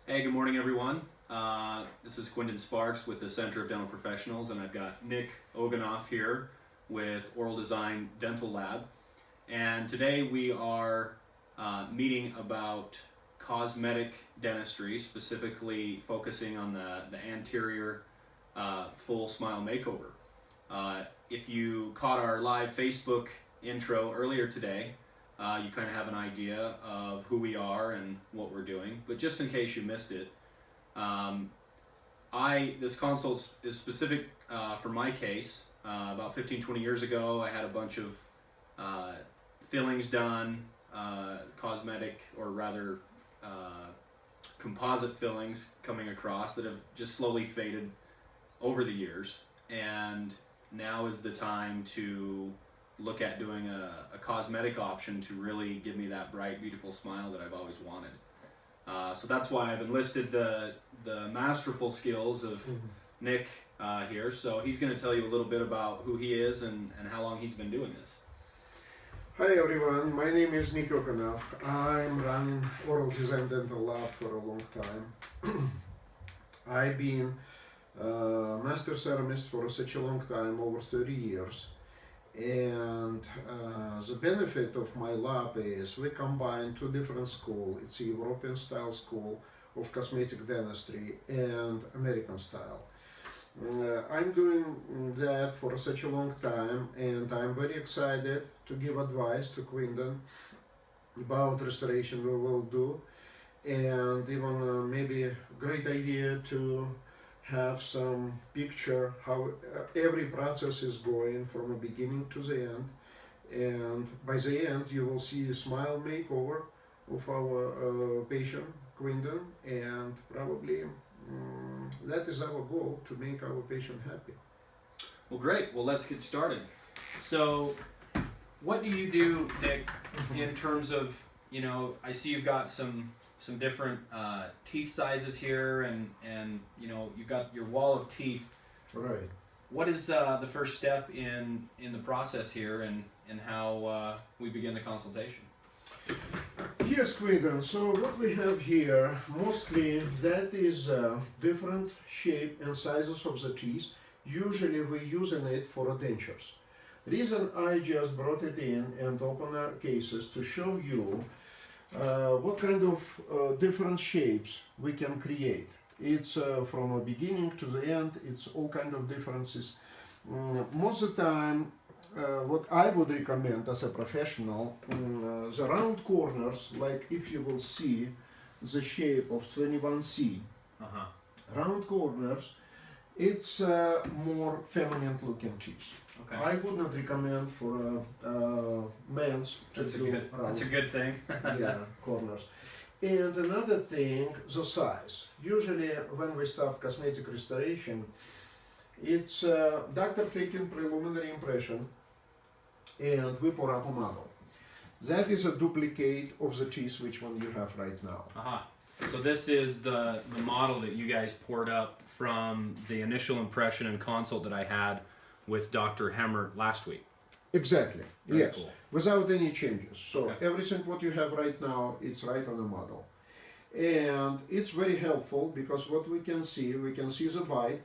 Hey, good morning, everyone. This is Quinton Sparks with the Center of Dental Professionals, and I've got Nick Oganoff here with Oral Design Dental Lab. And today we are meeting about cosmetic dentistry, specifically focusing on the anterior full smile makeover. If you caught our live Facebook intro earlier today, you kind of have an idea of who we are and what we're doing. But just in case you missed it, um, this consult is specific for my case. About 15-20 years ago, I had a bunch of uh, fillings done, cosmetic or rather composite fillings coming across that have just slowly faded over the years. And now is the time to look at doing a cosmetic option to really give me that bright, beautiful smile that I've always wanted. So that's why I've enlisted the masterful skills of Nick here. So he's going to tell you a little bit about who he is and how long he's been doing this. Hi everyone, my name is Nick Oganoff. I'm running Oral Design Dental Lab for a long time. I've been master ceramist for such a long time, over 30 years. And the benefit of my lab is we combine two different schools. It's a European style school of cosmetic dentistry and American style. I'm doing that for such a long time, and I'm very excited to give advice to Quinton about restoration we will do, and even maybe a great idea to have some picture how every process is going from the beginning to the end, and by the end you will see a smile makeover of our patient Quinton, and probably that is our goal, to make our patient happy. Well, great. Well, let's get started. So, what do you do, Nick, in terms of, I see you've got some different teeth sizes here, and you've got your wall of teeth. Right. What is the first step in the process here, and how we begin the consultation? Yes, Quinton. So what we have here, mostly that is different shape and sizes of the teeth. Usually we're using it for dentures. Reason I just brought it in and open cases to show you what kind of different shapes we can create. It's from the beginning to the end, it's all kind of differences. Most of the time, what I would recommend as a professional, the round corners, like if you will see the shape of 21C, round corners, it's more feminine looking teeth. Okay. I would not recommend for men's to do round. That's a good thing. Yeah, corners. And another thing, the size. Usually when we start cosmetic restoration, it's doctor taking preliminary impression and we pour up a model. That is a duplicate of the teeth which one you have right now. So this is the model that you guys poured up from the initial impression and consult that I had with Dr. Hemmer last week. Exactly, Very yes, cool. without any changes. So Okay. everything what you have right now, it's right on the model. And it's very helpful because what we can see the bite,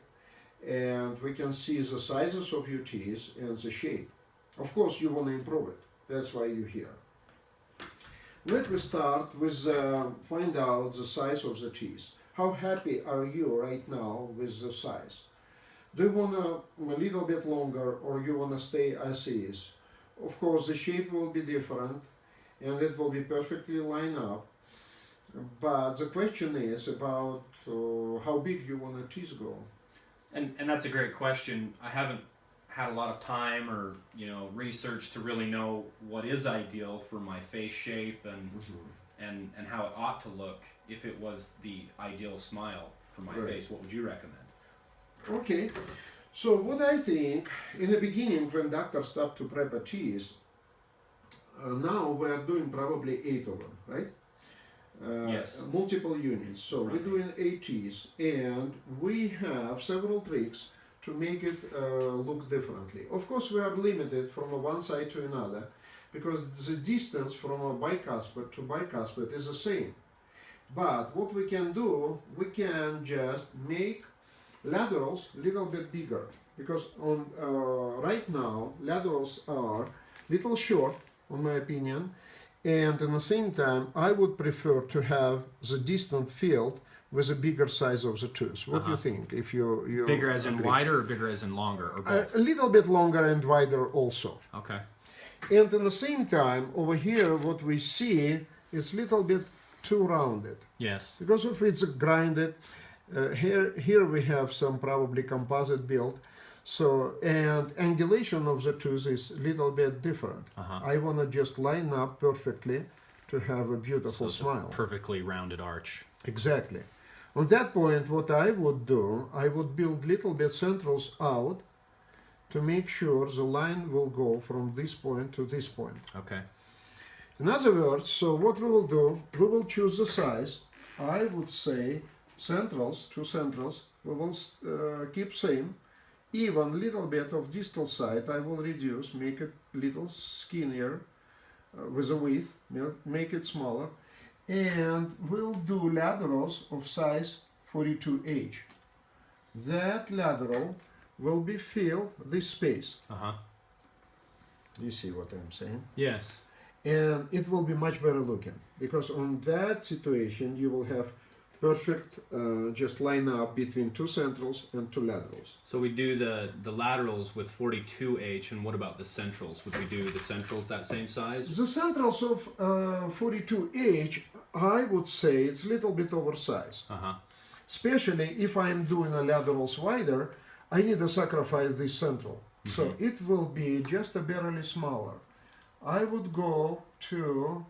and we can see the sizes of your teeth and the shape. Of course, you want to improve it. That's why you're here. Let me start with find out the size of the teeth. How happy are you right now with the size? Do you want a little bit longer, or you want to stay as is? Of course, the shape will be different, and it will be perfectly lined up. But the question is about how big you want the teeth go. And that's a great question. I haven't had a lot of time or research to really know what is ideal for my face shape and how it ought to look if it was the ideal smile for my Right. face. What would you recommend? Okay, so what I think, in the beginning when doctors start to prep a teeth, now we are doing probably 8 of them, right? Yes. Multiple units, so we're doing 8 teeth, and we have several tricks to make it look differently. Of course, we are limited from one side to another, because the distance from a bicuspid to bicuspid is the same. But what we can do, we can just make laterals a little bit bigger, because on right now laterals are little short, in my opinion, and at the same time I would prefer to have the distant field with a bigger size of the tooth. What do you think? If you Bigger as in agree? wider or bigger as in longer, or both? A little bit longer and wider also. Okay. And at the same time, over here, what we see is little bit too rounded. Yes. Because if it's grinded, here we have some probably composite build. So, and angulation of the tooth is a little bit different. I want to just line up perfectly to have a beautiful it's a smile. perfectly rounded arch. Exactly. On that point, what I would do, I would build little bit centrals out to make sure the line will go from this point to this point. Okay. In other words, so what we will do, we will choose the size. I would say centrals, two centrals, we will keep same. Even little bit of distal side I will reduce, make it little skinnier with a width, make it smaller. And we'll do laterals of size 42H. That lateral will be filled this space. You see what I'm saying? Yes. And it will be much better looking, because on that situation you will have perfect just line up between two centrals and two laterals. So we do the laterals with 42H, and what about the centrals? Would we do the centrals that same size? The centrals of 42H, I would say it's a little bit oversized. Especially if I'm doing a laterals wider, I need to sacrifice this central. So it will be just a barely smaller. I would go to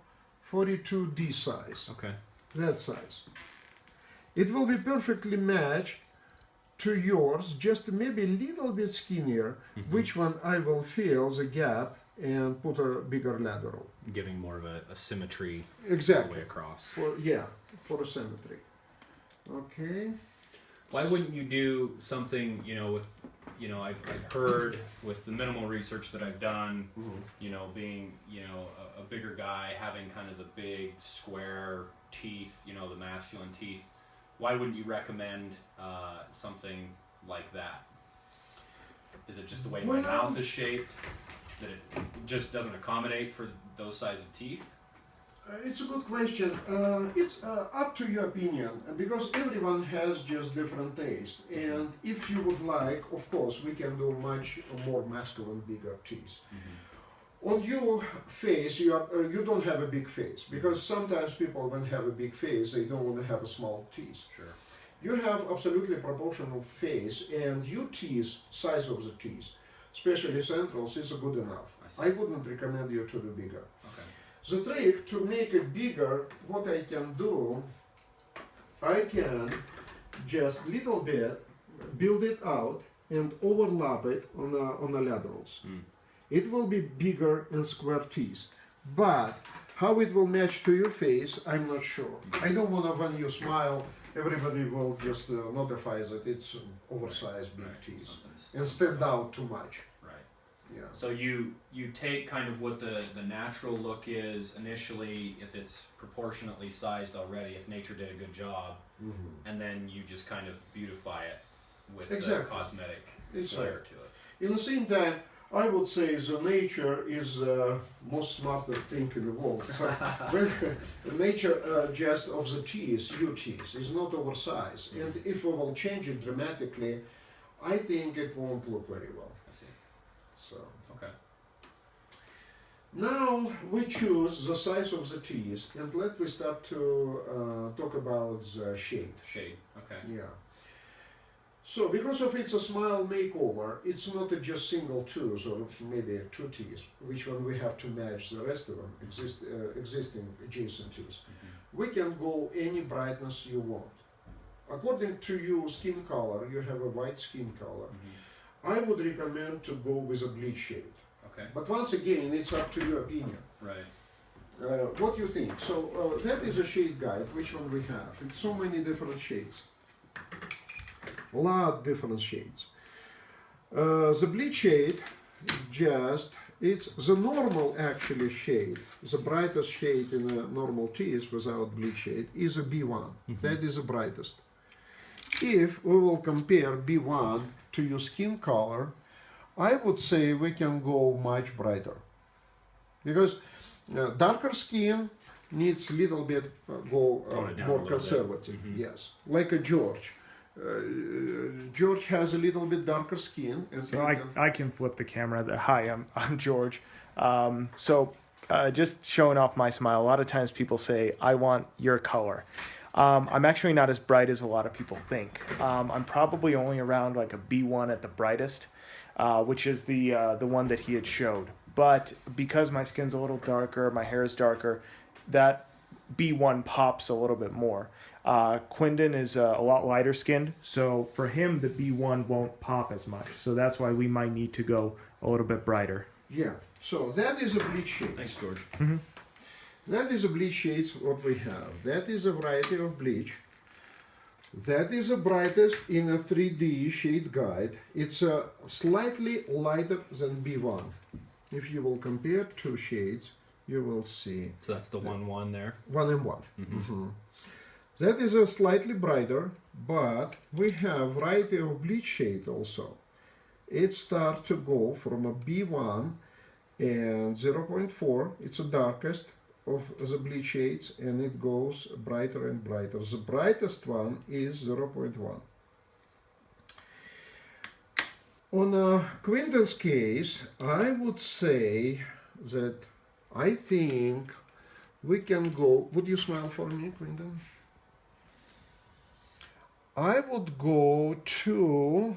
42D size. Okay. That size. It will be perfectly matched to yours, just maybe a little bit skinnier, which one I will fill the gap and put a bigger lateral. Giving more of a symmetry all the Exactly. way across. For a symmetry. Okay. Why wouldn't you do something, with, I've heard with the minimal research that I've done, being, a bigger guy, having kind of the big square teeth, the masculine teeth, why wouldn't you recommend something like that? Is it just the way my mouth is shaped, that it just doesn't accommodate for those size of teeth? It's a good question. It's up to your opinion, because everyone has just different taste. And if you would like, of course, we can do much more masculine, bigger teeth. On your face, you don't have a big face, because sometimes people, when have a big face, they don't want to have a small teeth. Sure. You have absolutely proportional face, and your teeth, size of the teeth, especially centrals, is good enough. I wouldn't recommend you to do bigger. Okay. The trick to make it bigger, what I can do, I can just little bit build it out and overlap it on the laterals. It will be bigger and square teeth, but how it will match to your face, I'm not sure. I don't want to, when you smile, everybody will just notify that it's oversized big teeth and stand out too much. Yeah. So you take kind of what the natural look is initially, if it's proportionately sized already, if nature did a good job, and then you just kind of beautify it with the cosmetic flair to it. In the same time, I would say the nature is the most smarter thing in the world. So when nature just of the teeth, your teeth, is not oversized, and if we will change it dramatically, I think it won't look very well. I see. So. Okay. Now we choose the size of the teeth, and let me start to talk about the shade. Shade. Okay. Yeah. So because of it's a smile makeover, it's not just single tooth or maybe two teeth, which one we have to match the rest of them, existing adjacent teeth. We can go any brightness you want. According to your skin color, you have a white skin color. I would recommend to go with a bleach shade. Okay. But once again, it's up to your opinion. Right. What do you think? So that is a shade guide, which one we have. It's so many different shades. A lot of different shades. The bleach shade just It's the normal actually shade, the brightest shade in a normal teeth without bleach shade is a B1. That is the brightest. If we will compare B1 to your skin color, I would say we can go much brighter. Because darker skin needs a little bit Tone it down a more little bit. conservative. Yes, like a George. George has a little bit darker skin. And So I can flip the camera. Hi, I'm George. Just showing off my smile. A lot of times people say, I want your color. I'm actually not as bright as a lot of people think. I'm probably only around like a B1 at the brightest, which is the one that he had showed. But because my skin's a little darker, my hair is darker, that B1 pops a little bit more. Quindon is a lot lighter skinned, so for him the B1 won't pop as much. So that's why we might need to go a little bit brighter. Yeah, so that is a bleach shade. Thanks, George. That is a bleach shades what we have. That is a variety of bleach. That is the brightest in a 3D shade guide. It's slightly lighter than B1. If you will compare two shades, you will see So that's the 1-1 there. 1 and 1. That is a slightly brighter, but we have variety of bleach shade also. It starts to go from a B1 and 0.4. It's the darkest of the bleach shades, and it goes brighter and brighter. The brightest one is 0.1. On Quindon's case, I would say that I think we can go. Would you smile for me, Quindon? I would go to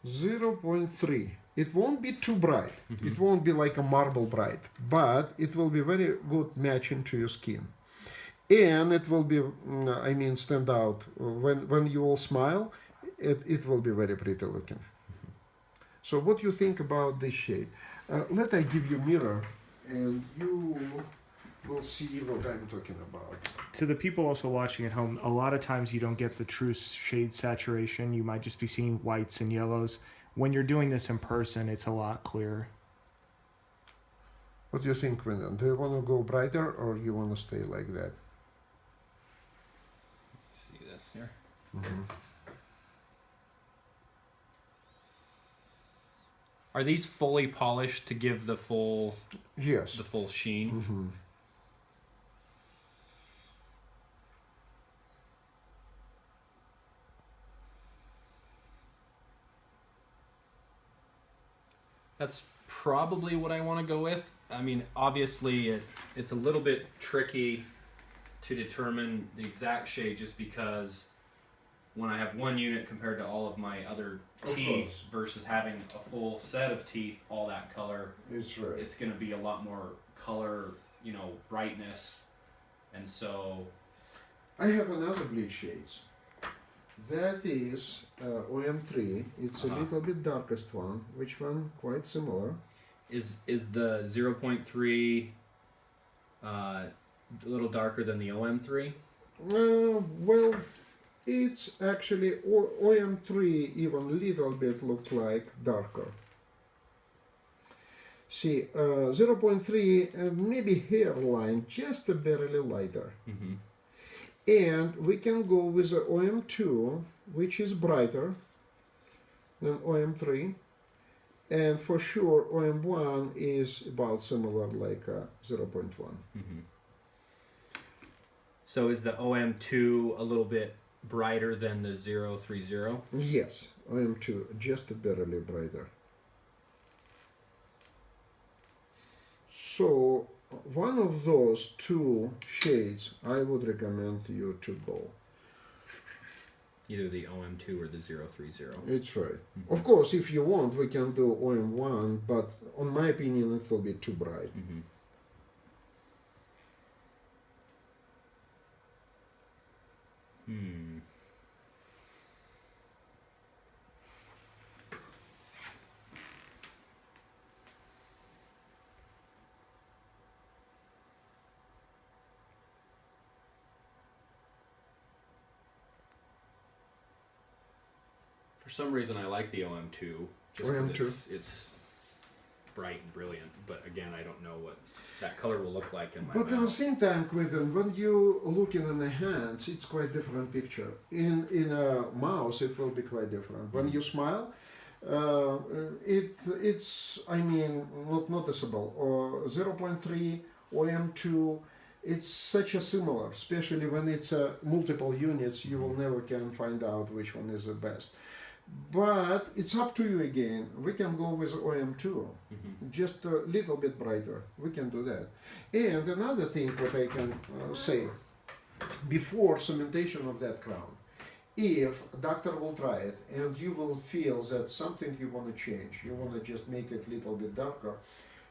0.3. It won't be too bright. It won't be like a marble bright, but it will be very good matching to your skin. And it will be, stand out. When you will smile, it will be very pretty looking. So what do you think about this shade? Let I give you a mirror, and you will see what I'm talking about. To the people also watching at home, a lot of times you don't get the true shade saturation. You might just be seeing whites and yellows. When you're doing this in person, it's a lot clearer. What do you think, Quindon? Do you want to go brighter, or you want to stay like that? See this here. Are these fully polished to give the full Yes. sheen? That's probably what I want to go with. I mean, obviously it's a little bit tricky to determine the exact shade just because when I have one unit compared to all of my other Of teeth course. versus having a full set of teeth, all that color, It's right. it's going to be a lot more color, brightness. And so, I have another bleach shades. That is OM3. It's a little bit darkest one. Which one? Quite similar. is the 0.3 a little darker than the OM3? Well, it's actually OM3 even a little bit look like darker. See, 0.3 maybe hairline just a barely lighter. Mm-hmm. And we can go with the OM2, which is brighter than OM3. And for sure, OM1 is about similar like 0.1. Mm-hmm. So is the OM2 a little bit brighter than the 030? Yes, OM2, just a barely brighter. So, one of those two shades I would recommend you to go. Either the OM2 or the 030. It's right. Mm-hmm. Of course, if you want, we can do OM1, but on my opinion, it will be too bright. Mm-hmm. Hmm. For some reason, I like the OM2. Just 'cause OM2. it's bright and brilliant. But again, I don't know what that color will look like in my But at the mouth. same time, Quentin, when you look in the hands, it's quite different picture. In a mouse, it will be quite different. When you smile, it's I mean not noticeable. Or 0.3 OM2, it's such a similar, especially when it's multiple units. You will never can find out which one is the best. But it's up to you again. We can go with OM2, just a little bit brighter. We can do that. And another thing what I can say, before cementation of that crown, if a doctor will try it and you will feel that something you want to change, you want to just make it a little bit darker,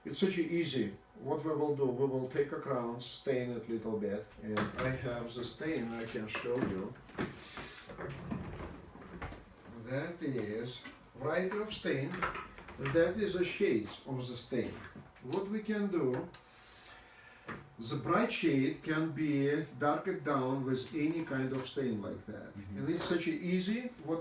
it's such easy. What we will do, we will take a crown, stain it a little bit, and I have the stain I can show you. That is variety of stain, and that is the shades of the stain. What we can do, the bright shade can be darkened down with any kind of stain like that. And it's such easy, what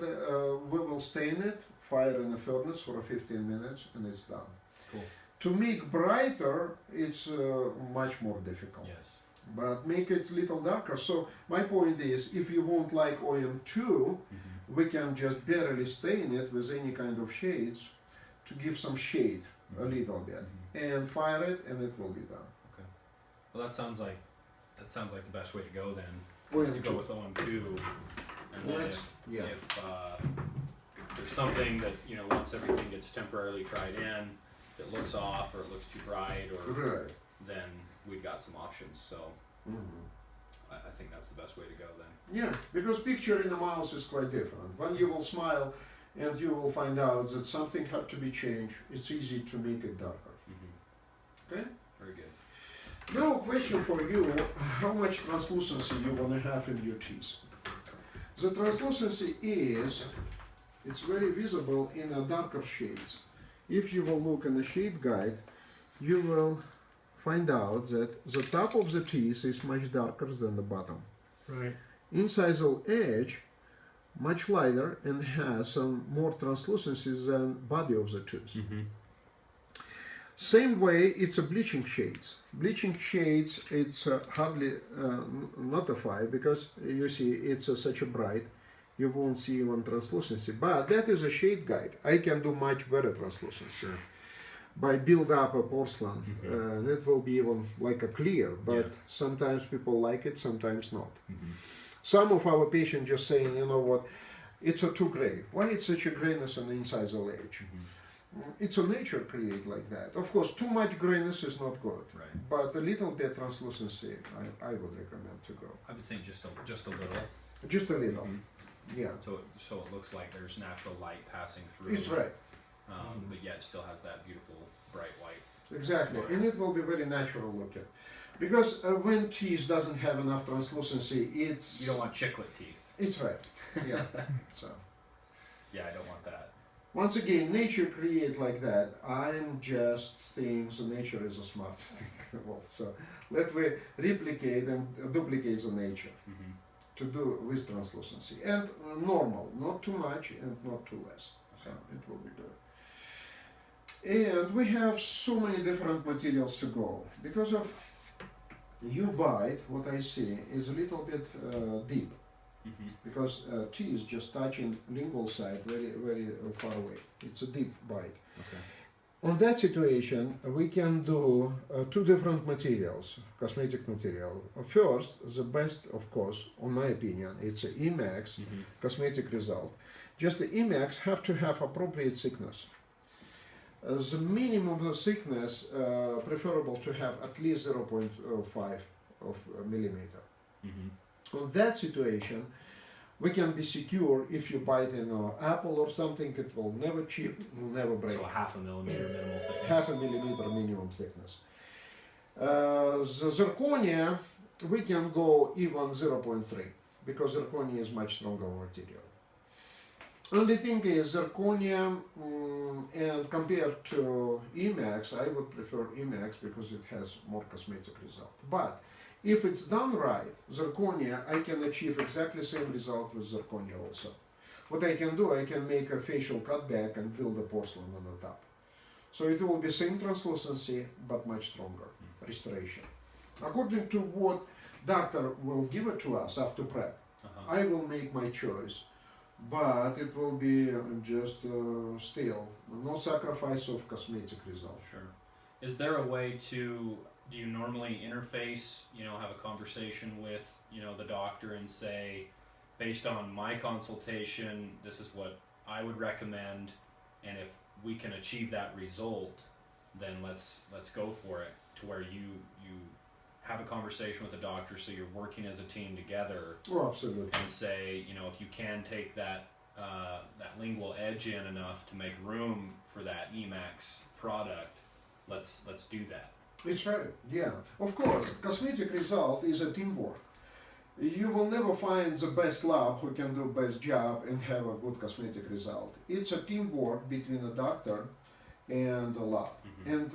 we will stain it, fire in a furnace for 15 minutes, and it's done. Cool. To make brighter, it's much more difficult. Yes. But make it a little darker. So my point is, if you won't like OM2, we can just barely stain it with any kind of shades to give some shade a little bit, and fire it, and it will be done. Well, that sounds like the best way to go then. Is to go OM2. with OM2, and then Let's- yeah. if there's something that once everything gets temporarily tried in, if it looks off or it looks too bright, or Right. then we've got some options. So Mhm. I think that's the best way to go then. Yeah, because picture in the mouse is quite different. When you will smile and you will find out that something had to be changed, it's easy to make it darker. Okay? Very good. Now, a question for you, how much translucency you want to have in your teeth? The translucency it's very visible in a darker shades. If you will look in the shade guide, you will find out that the top of the teeth is much darker than the bottom. Right. Incisal edge much lighter and has some more translucency than body of the tooth. Same way, it's a bleaching shades. Bleaching shades, it's hardly notified because you see it's such a bright, you won't see even translucency. But that is a shade guide. I can do much better translucency by build up a porcelain. It will be even like a clear, but Yeah. sometimes people like it, sometimes not. Some of our patients just saying, you know what, it's a too gray. Why it's such a grayness on the incisal edge? It's a nature create like that. Of course, too much grayness is not good, Right. but a little bit translucency, I would recommend to go. I would think just a little. Just a little, yeah. So it looks like there's natural light passing through. It's right, But yet it still has that beautiful bright white. exactly, and it will be very natural looking. Because when cheese doesn't have enough translucency, You don't want chiclet teeth. it's right, yeah. So Yeah, I don't want that. once again, nature create like that. I'm just think the nature is a smart thing. Well, so let we replicate and duplicate the nature to do with translucency and normal, not too much and not too less. So it will be good. And we have so many different materials to go because of U-bite. What I see is a little bit deep because T is just touching lingual side very very far away. It's a deep bite. Okay. On that situation, we can do two different materials, cosmetic material. First, the best, of course, on my opinion, it's a Emax cosmetic result. Just the Emax have to have appropriate thickness. The minimum of the thickness preferable to have at least 0.5 of millimeter. On that situation, we can be secure if you bite in an apple or something, it will never chip, will never break. So a 0.5 millimeter minimal thickness. Half a millimeter minimum thickness. The zirconia, we can go even 0.3 because zirconia is much stronger material. Only thing is zirconia and compared to Emax, I would prefer Emax because it has more cosmetic result. But if it's done right, zirconia, I can achieve exactly same result with zirconia also. What I can do, I can make a facial cutback and build a porcelain on the top. So it will be same translucency but much stronger restoration. According to what doctor will give it to us after prep, Uh-huh. I will make my choice, but it will be just still no sacrifice of cosmetic result. Sure. Is there a way to, do you normally interface, have a conversation with, the doctor and say, based on my consultation, this is what I would recommend, and if we can achieve that result, then let's go for it, to where you have a conversation with the doctor, so you're working as a team together, Oh, absolutely. and say, if you can take that lingual edge in enough to make room for that Emax product, let's do that. It's right, yeah. Of course, cosmetic result is a teamwork. You will never find the best lab who can do best job and have a good cosmetic result. It's a teamwork between a doctor and a lab. Mhm. And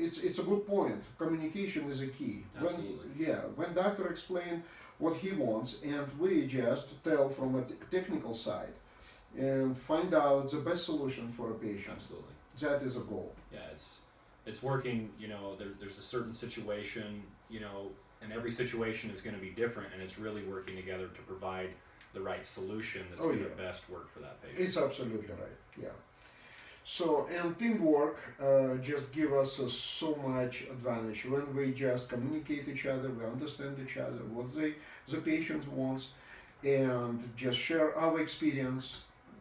it's a good point. Communication is a key. Absolutely. When doctor explain what he wants, and we just tell from a technical side and find out the best solution for a patient. Absolutely. That is a goal. Yeah, it's working. There's a certain situation, and every situation is going to be different, and it's really working together to provide the right solution that's Oh, going to yeah. best work for that patient. It's absolutely right. Yeah. So and teamwork just give us so much advantage when we just communicate each other, we understand each other, what the patient wants, and just share our experience,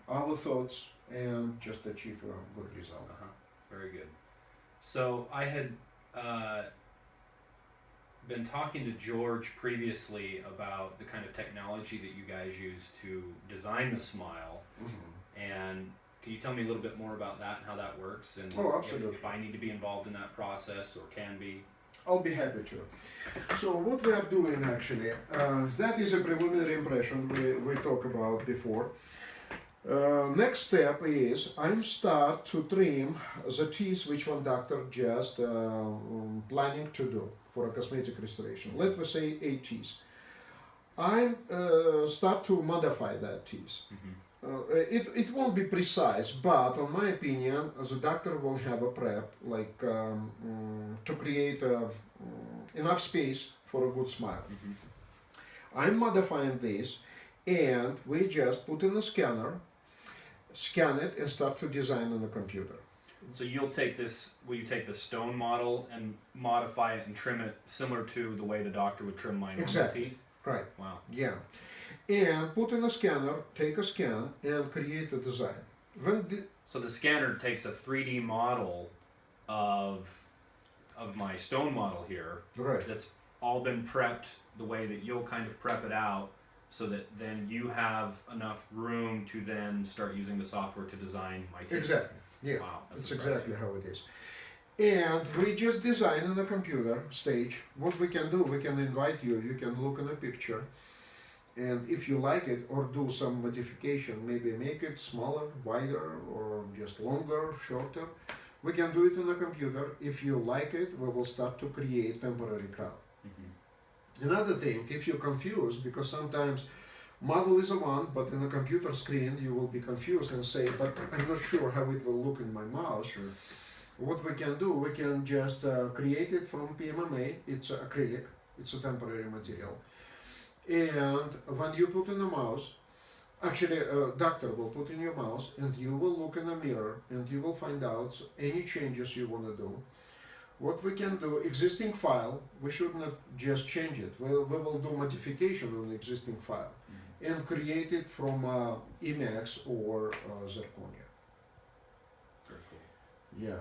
our thoughts, and just achieve a good result. Uh-huh. Very good. So I had been talking to George previously about the kind of technology that you guys use to design the smile, and can you tell me a little bit more about that and how that works, and Oh, absolutely. if I need to be involved in that process or can be? I'll be happy to. So what we are doing actually, that is a preliminary impression we talked about before. Next step is I start to trim the teeth which one doctor just planning to do for a cosmetic restoration. Let us say 8 teeth. I start to modify that teeth. It won't be precise, but in my opinion, the doctor will have a prep like to create enough space for a good smile. I'm modifying this, and we just put in a scanner, scan it, and start to design on the computer. So will you take the stone model and modify it and trim it similar to the way the doctor would trim my normal Exactly. teeth? Right. Wow. Yeah. And put in a scanner, take a scan, and create a design. So the scanner takes a 3D model of my stone model here, Right. that's all been prepped the way that you'll kind of prep it out, so that then you have enough room to then start using the software to design my teeth. Exactly. Yeah. Wow, that's It's impressive. exactly how it is. And we just design on the computer stage. What we can do, we can invite you, you can look in a picture, and if you like it, or do some modification, maybe make it smaller, wider, or just longer, shorter, we can do it in the computer. If you like it, we will start to create temporary crown. Mhm. Another thing, if you're confused, because sometimes model is a one, but in a computer screen you will be confused and say, but I'm not sure how it will look in my mouth. Sure. What we can do, we can just create it from PMMA. It's acrylic, it's a temporary material. And when you put in the mouse, actually a doctor will put in your mouse, and you will look in a mirror, and you will find out any changes you want to do. What we can do, existing file, we should not just change it. We will do modification on the existing file Mhm. and create it from Emacs or Zirconia. Very cool. Yeah.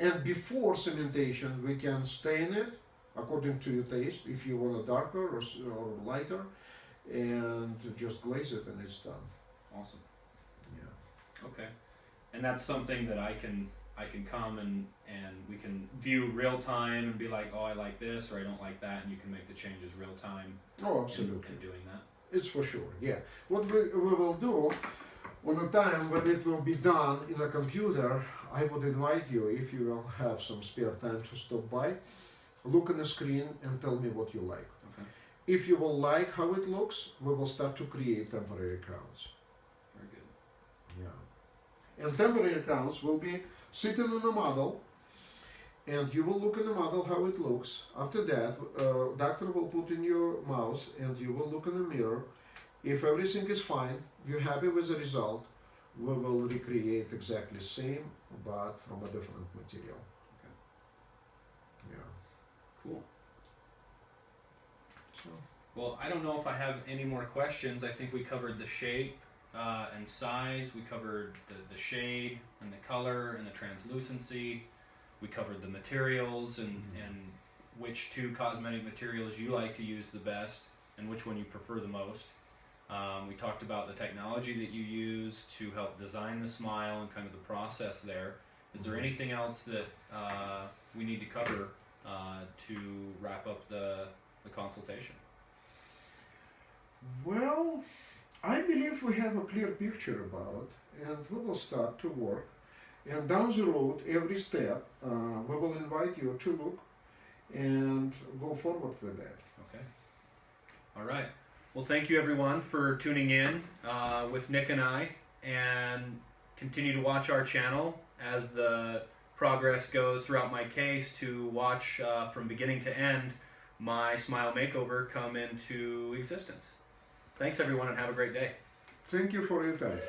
And before cementation, we can stain it according to your taste, if you want a darker or lighter, and just glaze it and it's done. Awesome. Yeah. Okay. And that's something that I can come and we can view real time and be like, oh, I like this, or I don't like that, and you can make the changes real time Oh, absolutely. in doing that. It's for sure, yeah. What we will do, on the time when it will be done in a computer, I would invite you, if you will have some spare time, to stop by, look on the screen and tell me what you like. Okay. If you will like how it looks, we will start to create temporary crowns. Very good. Yeah. And temporary crowns will be sitting on a model, and you will look at the model how it looks. After that, doctor will put in your mouth, and you will look in the mirror. If everything is fine, you're happy with the result, we will recreate exactly same, but from a different material. Okay. Yeah. Cool. So. Well, I don't know if I have any more questions. I think we covered the shape and size. We covered the shade and the color and the translucency. We covered the materials and which two cosmetic materials you like to use the best and which one you prefer the most. We talked about the technology that you use to help design the smile and kind of the process there. Is there anything else that we need to cover to wrap up the consultation? Well, I believe we have a clear picture about, and we will start to work. And down the road, every step, we will invite you to look and go forward with that. Okay. All right. Well, thank you everyone for tuning in with Nick and I, and continue to watch our channel as the progress goes throughout my case to watch from beginning to end my smile makeover come into existence. Thanks everyone and have a great day. Thank you for your time.